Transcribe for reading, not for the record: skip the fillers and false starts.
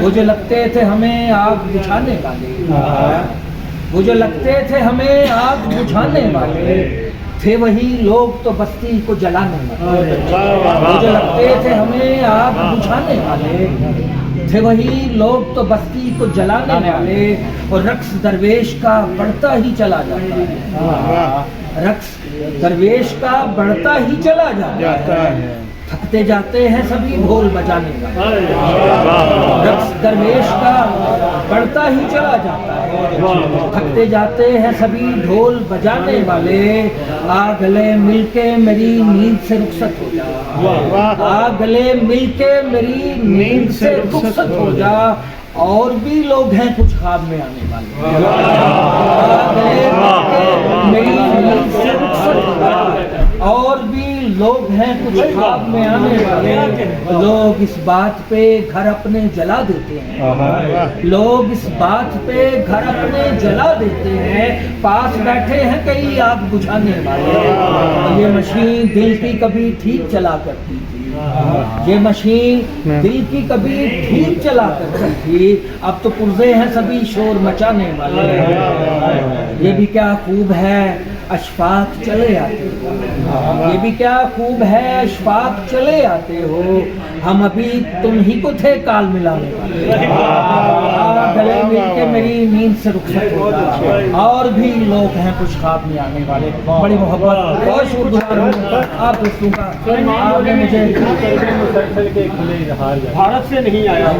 وہ جو لگتے تھے ہمیں آگ بجھانے والے، وہ جو لگتے تھے ہمیں آگ بجھانے والے، تھے وہی لوگ تو بستی کو جلانے والے۔ وہ جو لگتے تھے ہمیں آگ بجھانے والے، تھے وہی لوگ تو بستی کو جلانے والے۔ اور رقص درویش کا بڑھتا ہی چلا جاتا ہے، رقص درویش کا بڑھتا ہی چلا جاتا ہے۔ تھکتے جاتے ہیں سبھی ڈھول بجانے والے، رقص درویش کا بڑھتا ہی چلا جاتا ہے۔ تھکتے جاتے ہیں سبھی ڈھول بجانے والے۔ آ گلے مل کے میری نیند سے رخصت ہو جا، آ گلے مل کے میری نیند سے رخصت ہو جا، اور بھی لوگ ہیں کچھ خواب میں آنے والے۔ آ گلے مل کے میری نیند سے رخصت ہو جا، اور بھی لوگ ہیں کچھ خواب میں آنے والے۔ لوگ اس بات پہ گھر اپنے جلا دیتے ہیں، لوگ اس بات پہ گھر اپنے جلا دیتے ہیں، پاس بیٹھے ہیں کئی آگ بجھانے والے۔ یہ مشین دل کی کبھی ٹھیک چلا کرتی تھی، یہ مشین دل کی کبھی ٹھیک چلا کرتی تھی، اب تو پرزے ہیں سبھی شور مچانے والے۔ یہ بھی کیا خوب ہے اشفاق چلے آتے ہو، یہ بھی کیا خوب ہے اشفاق چلے آتے ہو، ہم ابھی تم ہی کو تھے کال ملانے والے۔ گلے مل کے میری نیند سے رخصت ہو جا، اور بھی لوگ ہیں کچھ خواب میں آنے والے۔ بڑی محبت بہت شکریہ ہوں آپ دوستوں کا، آپ نے مجھے بھارت سے نہیں آیا